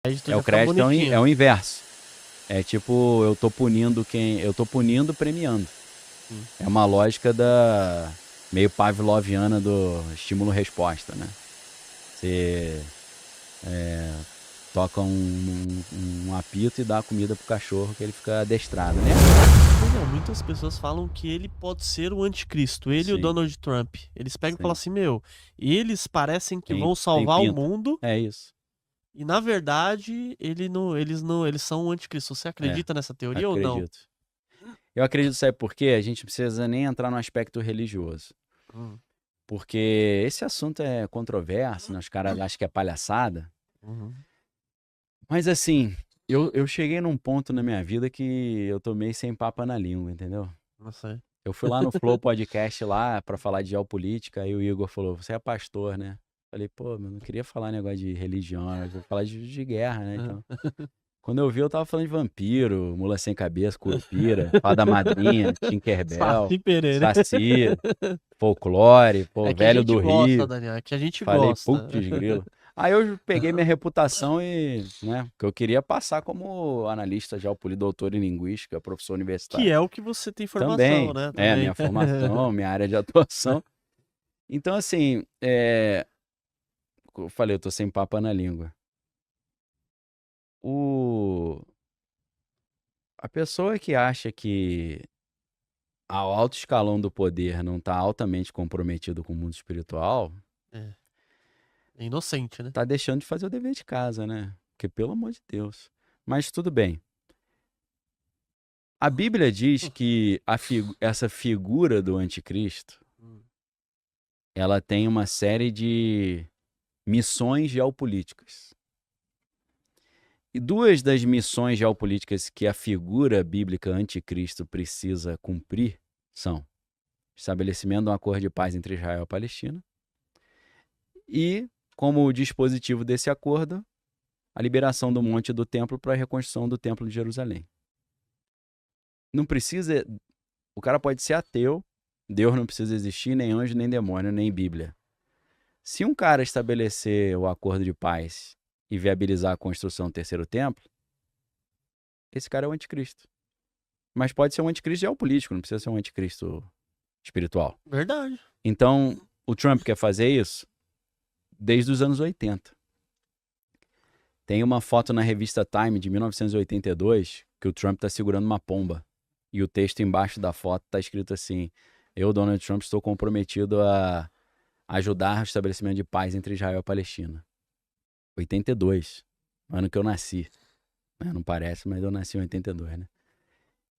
crédito É, já o fica crédito é bonitinho. o inverso. É tipo, eu tô punindo premiando. Sim. É uma lógica da meio pavloviana do estímulo-resposta, né? Você toca um apito e dá a comida pro cachorro que ele fica adestrado, né? Daniel, muitas pessoas falam que ele pode ser o anticristo, ele e o Sim, Donald Trump. Eles pegam e falam sim. assim, meu, eles parecem que Tem, vão tem salvar o pinta. mundo É isso. e na verdade eles não, eles são o anticristo. Você É, acredita nessa teoria ou não? acredito. Eu acredito, sabe por quê? A gente não precisa nem entrar no aspecto religioso. Hum, Porque esse assunto é controverso, né? Os caras acham que é palhaçada. uhum. Mas assim, eu cheguei num ponto na minha vida que eu tô meio sem papa na língua, entendeu? Não sei. Eu fui lá no Flow Podcast lá pra falar de geopolítica, aí o Igor falou, você é pastor, né? Falei, pô, eu não queria falar negócio de religião, eu vou falar de guerra, né? Então, quando eu vi, eu tava falando de vampiro, mula sem cabeça, curupira, fada madrinha, Tinkerbell, Saci Pererê. Saci, folclore, pô, É que a velho gente do gosta, Rio. Daniel, é que a gente Falei, gosta. putz, grilo. Aí eu peguei minha reputação e, né, que eu queria passar como analista geopolítico, doutor em linguística, professor Que universitário. é o que você tem formação, Também, né? minha Também. formação, minha área de atuação. Então, assim, eu falei, eu tô sem papa na língua. O... A pessoa que acha que ao alto escalão do poder não tá altamente comprometido com o mundo espiritual, É, é inocente, né? tá deixando de fazer o dever de casa, né? Porque, pelo amor de Deus. Mas tudo bem. A Bíblia diz que essa figura do anticristo, Hum. ela tem uma série de missões geopolíticas. E duas das missões geopolíticas que a figura bíblica anticristo precisa cumprir são estabelecimento de um acordo de paz entre Israel e a Palestina e, como dispositivo desse acordo, a liberação do monte do templo para a reconstrução do templo de Jerusalém. Não precisa. O cara pode ser ateu, Deus não precisa existir, nem anjo, nem demônio, nem Bíblia. Se um cara estabelecer o acordo de paz e viabilizar a construção do terceiro templo, esse cara é o anticristo. Mas pode ser um anticristo geopolítico, não precisa ser um anticristo espiritual. Verdade. Então, o Trump quer fazer isso desde os anos 80. Tem uma foto na revista Time de 1982 que o Trump está segurando uma pomba. E o texto embaixo da foto está escrito assim: eu, Donald Trump, estou comprometido a ajudar o estabelecimento de paz entre Israel e Palestina. 82, ano que eu nasci. Não parece, mas eu nasci em 82, né?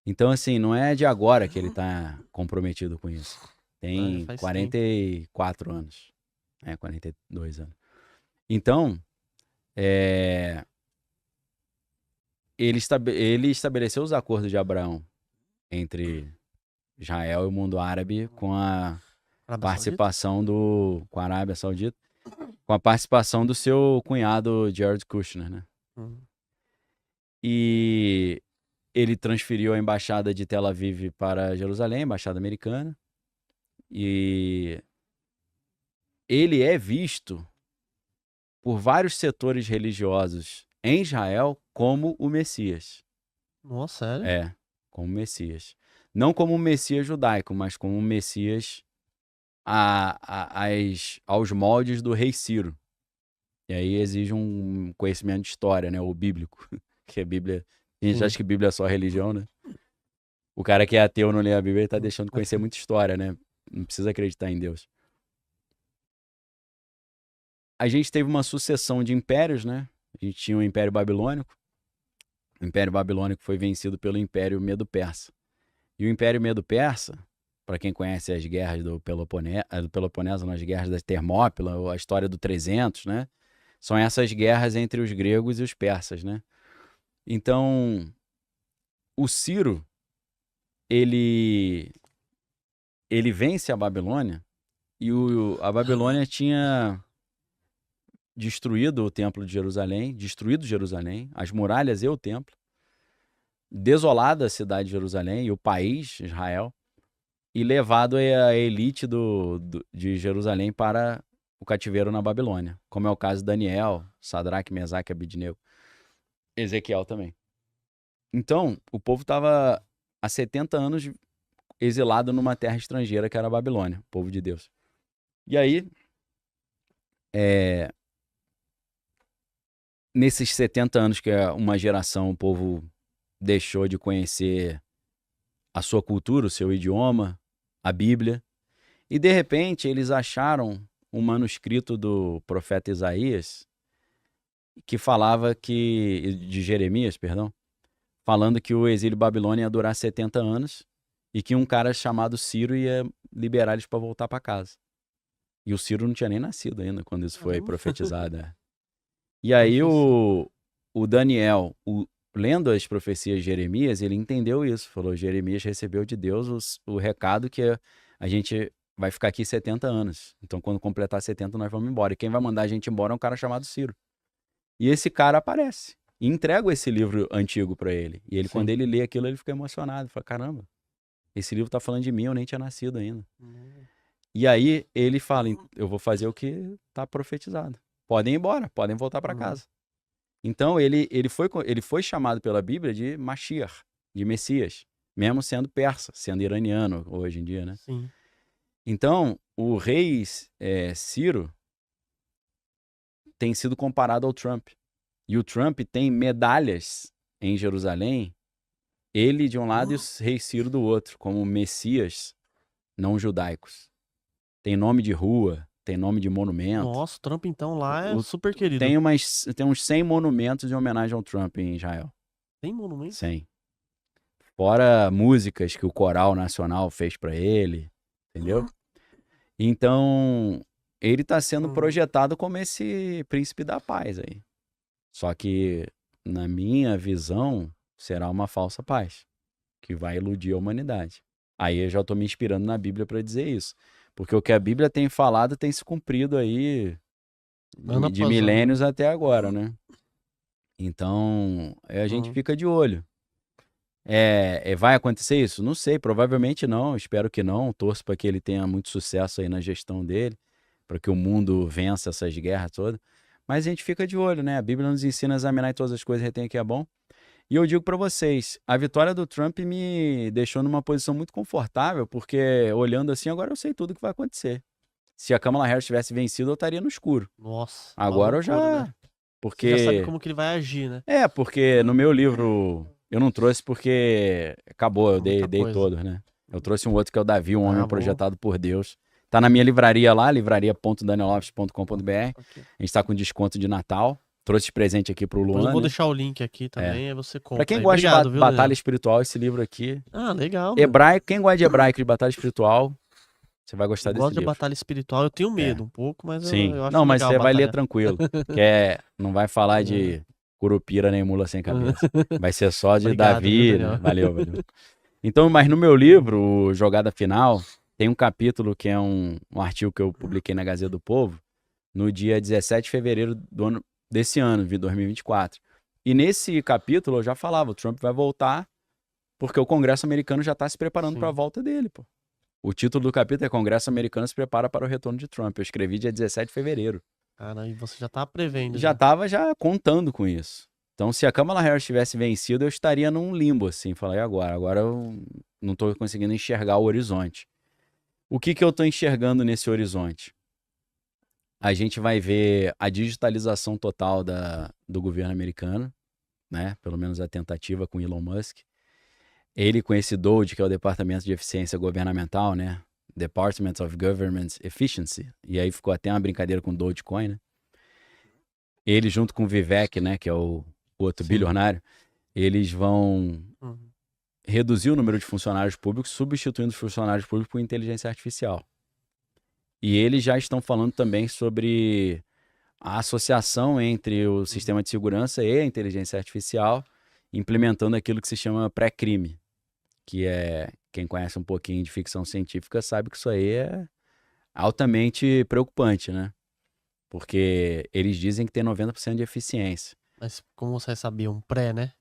Então, assim, não é de agora que ele está comprometido com isso. Tem Faz tempo. 44 anos, 42 anos. Então, é, ele estabeleceu os acordos de Abraão entre Israel e o mundo árabe com a Arábia Saudita? participação com a Arábia Saudita, com a participação do seu cunhado Jared Kushner, né? Hum. E ele transferiu a embaixada de Tel Aviv para Jerusalém, a embaixada americana, e ele é visto por vários setores religiosos em Israel como o Messias. Nossa, sério? É, como Messias. Não como um Messias judaico, mas como um Messias aos moldes do rei Ciro. E aí exige um conhecimento de história, né? O bíblico. Que a Bíblia. A gente Sim. acha que Bíblia é só religião, né? O cara que é ateu não lê a Bíblia, ele tá deixando de conhecer muita história, né? Não precisa acreditar em Deus. A gente teve uma sucessão de impérios, né? A gente tinha o Império Babilônico. O Império Babilônico foi vencido pelo Império Medo-Persa. E o Império Medo-Persa, para quem conhece as guerras do Peloponeso, nas guerras das Termópila, a história do 300, né? São essas guerras entre os gregos e os persas, né? Então, o Ciro, ele vence a Babilônia e a Babilônia tinha destruído o templo de Jerusalém, destruído Jerusalém, as muralhas e o templo, desolado a cidade de Jerusalém e o país, Israel, e levado a elite de Jerusalém para o cativeiro na Babilônia, como é o caso de Daniel, Sadraque, Mesaque e Abidnego. Ezequiel também. Então, o povo estava há 70 anos exilado numa terra estrangeira, que era a Babilônia, o povo de Deus. E aí, nesses 70 anos que uma geração, o povo deixou de conhecer a sua cultura, o seu idioma, a Bíblia, e de repente eles acharam um manuscrito do profeta Isaías que falava de Jeremias, perdão, falando que o exílio babilônico ia durar 70 anos e que um cara chamado Ciro ia liberar eles para voltar para casa. E o Ciro não tinha nem nascido ainda quando isso foi profetizado. E aí o Daniel, lendo as profecias de Jeremias, ele entendeu isso. Falou, Jeremias recebeu de Deus o recado que a gente vai ficar aqui 70 anos. Então quando completar 70 nós vamos embora. E quem vai mandar a gente embora é um cara chamado Ciro. E esse cara aparece. E entrega esse livro antigo para ele. E ele, quando ele lê aquilo, ele fica emocionado. Fala, caramba, esse livro tá falando de mim, eu nem tinha nascido ainda. E aí ele fala, eu vou fazer o que tá profetizado. Podem ir embora, podem voltar para casa. Então ele foi chamado pela Bíblia de Mashiach, de Messias, mesmo sendo persa, sendo iraniano hoje em dia, né? Sim. Então o rei Ciro tem sido comparado ao Trump. E o Trump tem medalhas em Jerusalém, ele de um lado e o rei Ciro do outro, como messias não judaicos. Tem nome de rua, tem nome de monumento. Nossa, o Trump então lá é super querido. Tem uns 100 monumentos em homenagem ao Trump em Israel. Tem monumento? 100. Fora músicas que o Coral Nacional fez para ele, entendeu? Então, ele está sendo projetado como esse príncipe da paz aí. Só que, na minha visão, será uma falsa paz, que vai iludir a humanidade. Aí eu já estou me inspirando na Bíblia para dizer isso. Porque o que a Bíblia tem falado tem se cumprido aí de milênios até agora, né? Então, a gente fica de olho. Vai acontecer isso? Não sei, provavelmente não, espero que não. Torço para que ele tenha muito sucesso aí na gestão dele, para que o mundo vença essas guerras todas. Mas a gente fica de olho, né? A Bíblia nos ensina a examinar todas as coisas e retém o que é bom. E eu digo para vocês, a vitória do Trump me deixou numa posição muito confortável, porque olhando assim, agora eu sei tudo o que vai acontecer. Se a Kamala Harris tivesse vencido, eu estaria no escuro. Nossa. Agora eu já... Né? Porque... Você já sabe como que ele vai agir, né? Porque no meu livro eu não trouxe porque acabou, eu dei todos, né? Eu trouxe um outro que é o Davi, um homem projetado por Deus. Tá na minha livraria lá, livraria.daniellopes.com.br. A gente tá com desconto de Natal. Trouxe de presente aqui pro Luan. Depois eu vou deixar o link aqui também, aí você compra. Pra quem gosta de batalha espiritual, esse livro aqui. Ah, legal. Hebraico, quem gosta de hebraico de batalha espiritual, você vai gostar desse livro. Gosto de batalha espiritual, eu tenho medo um pouco, mas sim. eu acho não, mas legal você vai ler tranquilo. Não vai falar de curupira nem mula sem cabeça. Vai ser só de Davi. Né? Valeu. Então, mas no meu livro, o Jogada Final, tem um capítulo que é um artigo que eu publiquei na Gazeta do Povo, no dia 17 de fevereiro desse ano, de 2024. E nesse capítulo eu já falava, o Trump vai voltar porque o Congresso americano já está se preparando para a volta dele, pô. O título do capítulo é Congresso americano se prepara para o retorno de Trump. Eu escrevi dia 17 de fevereiro. Cara, e você já tá prevendo. Já estava contando com isso. Então, se a Kamala Harris tivesse vencido, eu estaria num limbo, assim. Falei, agora eu não estou conseguindo enxergar o horizonte. O que eu estou enxergando nesse horizonte? A gente vai ver a digitalização total do governo americano, né? Pelo menos a tentativa com Elon Musk. Ele com esse DOGE, que é o Departamento de Eficiência Governamental, né? Department of Government Efficiency. E aí ficou até uma brincadeira com o Dogecoin, né? Ele junto com o Vivek, né? Que é o outro bilionário. Eles vão reduzir o número de funcionários públicos, substituindo os funcionários públicos por inteligência artificial. E eles já estão falando também sobre a associação entre o sistema de segurança e a inteligência artificial, implementando aquilo que se chama pré-crime, que é, quem conhece um pouquinho de ficção científica sabe que isso aí é altamente preocupante, né? Porque eles dizem que tem 90% de eficiência. Mas como você sabia, um pré, né?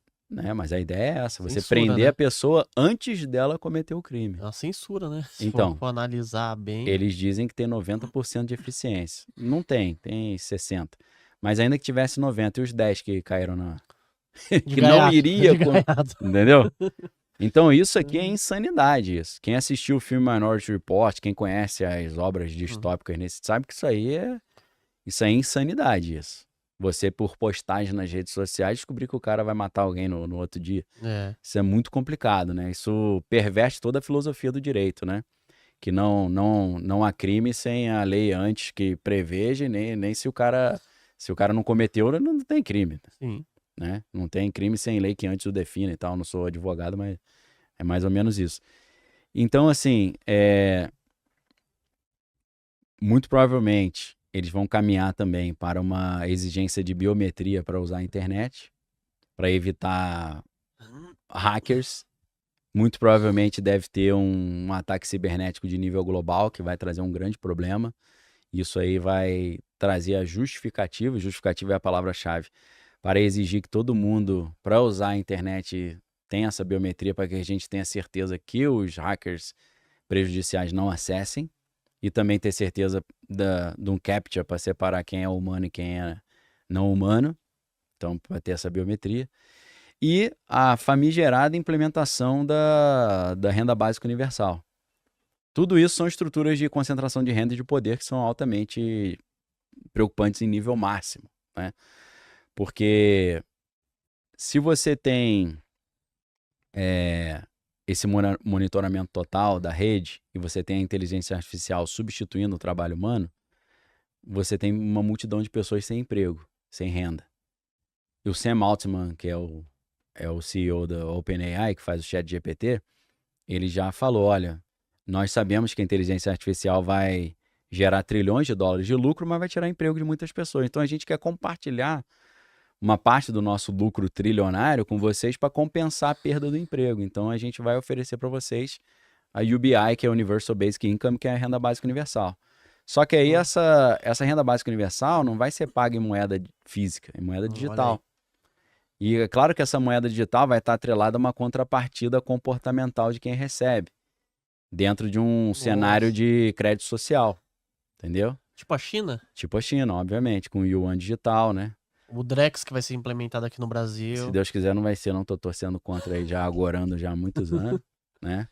Mas a ideia é essa, você Censura, prender né? a pessoa antes dela cometer o crime. É uma censura, né? Se Então, for analisar bem. Eles dizem que tem 90% de eficiência. Não tem 60%. Mas ainda que tivesse 90% e os 10 que caíram De que não gaiato, iria... de gaiato. Entendeu? Então isso aqui é insanidade. Isso. Quem assistiu o filme Minority Report, quem conhece as obras distópicas nesse, sabe que isso é insanidade. Isso. Você, por postagem nas redes sociais, descobrir que o cara vai matar alguém no outro dia. É. Isso é muito complicado, né? Isso perverte toda a filosofia do direito, né? Que não há crime sem a lei antes que preveja, nem se o cara não cometeu, não tem crime, Sim. né? Não tem crime sem lei que antes o defina e tal. Não sou advogado, mas é mais ou menos isso. Então, assim, muito provavelmente eles vão caminhar também para uma exigência de biometria para usar a internet, para evitar hackers. Muito provavelmente deve ter um ataque cibernético de nível global que vai trazer um grande problema. Isso aí vai trazer a justificativa é a palavra-chave, para exigir que todo mundo, para usar a internet, tenha essa biometria para que a gente tenha certeza que os hackers prejudiciais não acessem e também ter certeza de um captcha para separar quem é humano e quem é não humano. Então, para ter essa biometria. E a famigerada implementação da renda básica universal. Tudo isso são estruturas de concentração de renda e de poder que são altamente preocupantes em nível máximo, né? Porque se você tem esse monitoramento total da rede e você tem a inteligência artificial substituindo o trabalho humano, você tem uma multidão de pessoas sem emprego, sem renda. E o Sam Altman, que é o CEO da OpenAI, que faz o ChatGPT, ele já falou, olha, nós sabemos que a inteligência artificial vai gerar trilhões de dólares de lucro, mas vai tirar emprego de muitas pessoas. Então a gente quer compartilhar uma parte do nosso lucro trilionário com vocês para compensar a perda do emprego. Então a gente vai oferecer para vocês a UBI, que é o Universal Basic Income, que é a renda básica universal. Só que aí essa renda básica universal não vai ser paga em moeda física, em moeda digital. E é claro que essa moeda digital vai estar atrelada a uma contrapartida comportamental de quem recebe, dentro de um cenário de crédito social, entendeu? Tipo a China? Tipo a China, obviamente, com o Yuan digital, né? O Drex que vai ser implementado aqui no Se Brasil. Deus quiser não vai ser, não tô torcendo contra aí, já agorando já há muitos anos, né?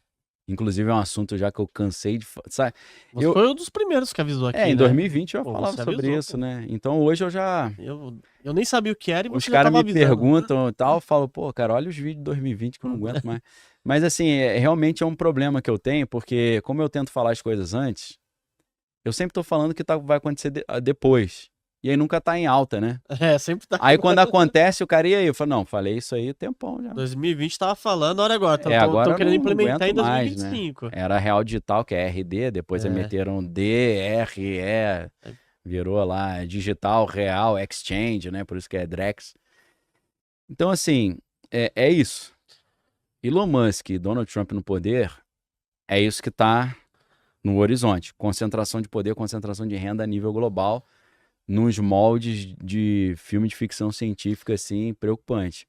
Inclusive é um assunto já que eu cansei de... Sabe? Você foi um dos primeiros que avisou aqui, em né? 2020 eu Pô, falava você sobre avisou, isso, pô. né? Então hoje eu já... Eu nem sabia o que era e Os você já caras tava me avisando. perguntam e tal, eu falo, pô, cara, olha os vídeos de 2020 que eu não aguento mais. Mas assim, realmente é um problema que eu tenho, porque como eu tento falar as coisas antes, eu sempre tô falando que vai acontecer depois. E aí nunca tá em alta, né? Sempre tá. Aí quando acontece, o cara, e aí? Eu falo, não, falei isso aí o tempão já. 2020 tava falando, olha agora, Agora estão querendo não implementar aguento em mais, né? 2025. Era Real Digital, que é RD, depois meteram DRE, virou lá Digital Real Exchange, né? Por isso que é Drex. Então, assim, é isso. Elon Musk e Donald Trump no poder, é isso que está no horizonte. Concentração de poder, concentração de renda a nível global, nos moldes de filme de ficção científica, assim, preocupante.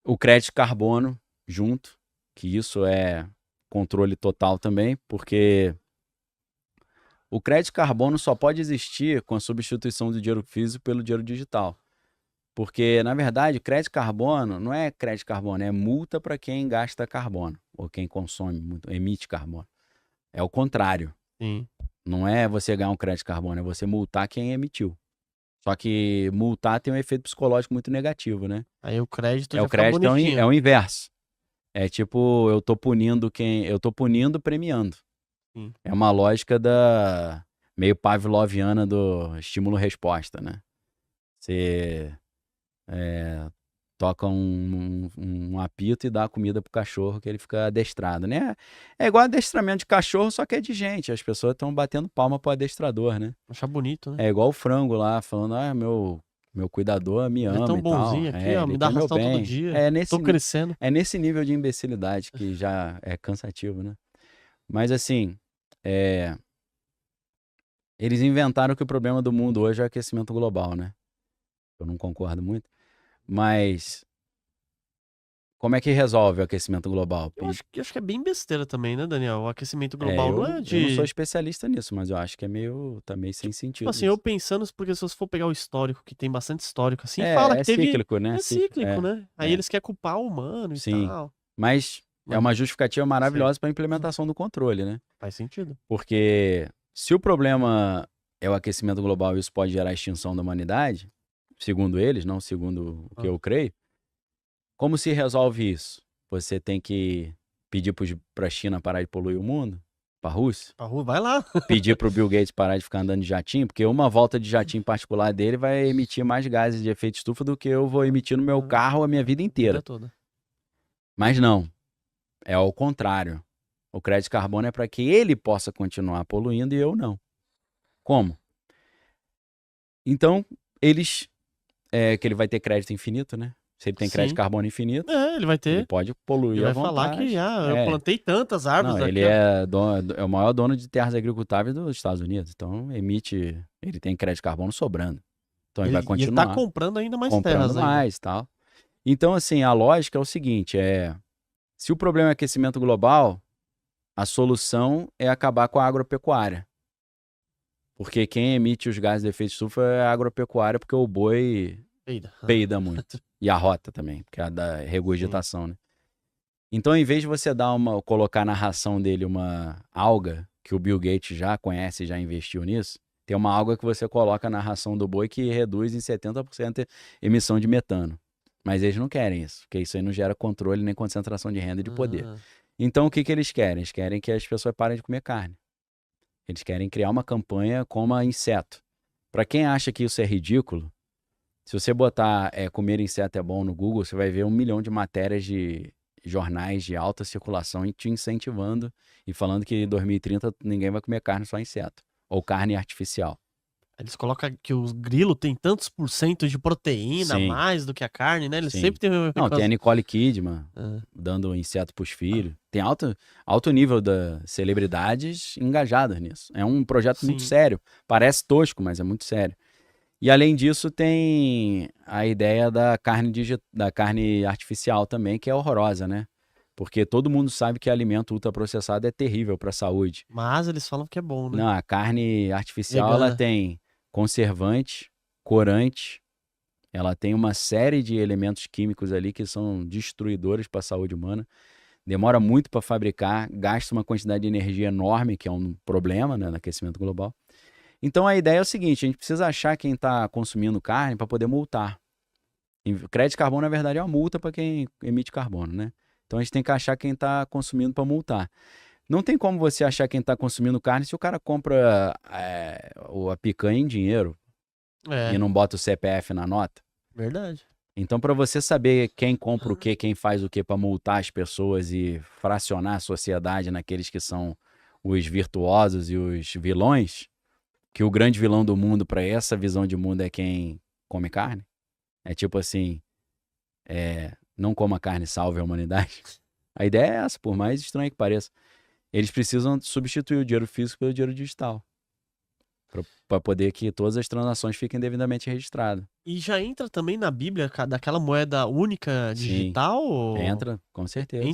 O crédito carbono junto, que isso é controle total também, porque o crédito carbono só pode existir com a substituição do dinheiro físico pelo dinheiro digital. Porque, na verdade, crédito carbono não é crédito carbono, é multa para quem gasta carbono, ou quem consome, emite carbono. É o contrário. Sim. Não é você ganhar um crédito carbono, é você multar quem emitiu. Só que multar tem um efeito psicológico muito negativo, né? Aí o crédito O já fica crédito bonitinho. é o inverso. É tipo, eu tô punindo premiando. Sim. É uma lógica meio pavloviana do estímulo-resposta, né? Você toca um apito e dá a comida pro cachorro que ele fica adestrado, né? É igual adestramento de cachorro, só que é de gente. As pessoas estão batendo palma pro adestrador, né? Achar bonito, né? É igual o frango lá, falando, meu cuidador me Ele é ama tão e tal. bonzinho aqui, ó, Ele me dá quer meu ração todo bem. dia. É Tô crescendo. nesse nível de imbecilidade que já é cansativo, né? Mas assim, eles inventaram que o problema do mundo hoje é o aquecimento global, né? Eu não concordo muito. Mas como é que resolve o aquecimento global? Eu acho que é bem besteira também, né, Daniel? O aquecimento É, global eu, não é eu não sou de... especialista nisso, mas eu acho que tá meio sem Tipo sentido assim, isso. eu pensando, porque se você for pegar o histórico, que tem bastante histórico assim, fala que É teve... cíclico, né? É cíclico, né? Aí é. eles querem culpar o humano e Sim. tal. Mas é Mas uma justificativa maravilhosa para a implementação do controle, né? faz sentido. Porque se o problema é o aquecimento global e isso pode gerar a extinção da humanidade, segundo eles, não segundo o que eu creio, como se resolve isso? Você tem que pedir para a China parar de poluir o mundo? Para a Rússia? A rua, vai lá. Pedir para o Bill Gates parar de ficar andando de jatinho? Porque uma volta de jatinho particular dele vai emitir mais gases de efeito estufa do que eu vou emitir no meu carro a minha vida inteira. Vida toda. Mas não, é ao contrário. O crédito de carbono é para que ele possa continuar poluindo e eu não. Como? Então, que ele vai ter crédito infinito, né? Se ele tem crédito de Sim. carbono infinito, É, ele vai ele ter. pode poluir Ele à vai falar vontade. que eu plantei tantas árvores Não, aqui. ele ó. é o maior dono de terras agricultáveis dos Estados Unidos. Então, ele tem crédito de carbono sobrando. Então, ele vai E ele continuar tá comprando ainda mais comprando terras ainda. mais e tal. Então, assim, a lógica é o seguinte, se o problema é aquecimento global, a solução é acabar com a agropecuária. Porque quem emite os gases de efeito estufa é a agropecuária, porque o boi peida muito. E a rota também, porque é a da regurgitação, né? Então, em vez de você colocar na ração dele uma alga, que o Bill Gates já conhece e já investiu nisso, tem uma alga que você coloca na ração do boi que reduz em 70% a emissão de metano. Mas eles não querem isso, porque isso aí não gera controle nem concentração de renda e de poder. Então, o que eles querem? Eles querem que as pessoas parem de comer carne. Eles querem criar uma campanha como inseto. Para quem acha que isso é ridículo, se você botar comer inseto é bom no Google, você vai ver 1 milhão de matérias de jornais de alta circulação e te incentivando e falando que em 2030 ninguém vai comer carne, só inseto. Ou carne artificial. Eles colocam que os grilos têm tantos % de proteína a Sim. mais do que a carne, né? Eles Sim. sempre têm... Não, tem a Nicole Kidman dando inseto pros filhos. Tem alto nível de celebridades engajadas nisso. É um projeto muito sério. Parece tosco, mas é muito sério. E além disso, tem a ideia da carne artificial também, que é horrorosa, né? Porque todo mundo sabe que alimento ultraprocessado é terrível para a saúde. Mas eles falam que é bom, né? Não, a carne artificial ela tem conservante, corante, ela tem uma série de elementos químicos ali que são destruidores para a saúde humana. Demora muito para fabricar, gasta uma quantidade de energia enorme, que é um problema, né, no aquecimento global. Então a ideia é o seguinte, a gente precisa achar quem está consumindo carne para poder multar. Crédito de carbono, na verdade, é uma multa para quem emite carbono, né? Então a gente tem que achar quem está consumindo para multar. Não tem como você achar quem está consumindo carne se o cara compra a picanha em dinheiro e não bota o CPF na nota. Verdade. Então, para você saber quem compra o quê, quem faz o quê para multar as pessoas e fracionar a sociedade naqueles que são os virtuosos e os vilões, que o grande vilão do mundo para essa visão de mundo é quem come carne. É tipo assim, não coma carne, salve a humanidade. A ideia é essa, por mais estranho que pareça. Eles precisam substituir o dinheiro físico pelo dinheiro digital. Para poder que todas as transações fiquem devidamente registradas. E já entra também na Bíblia daquela moeda única digital? Entra, com certeza.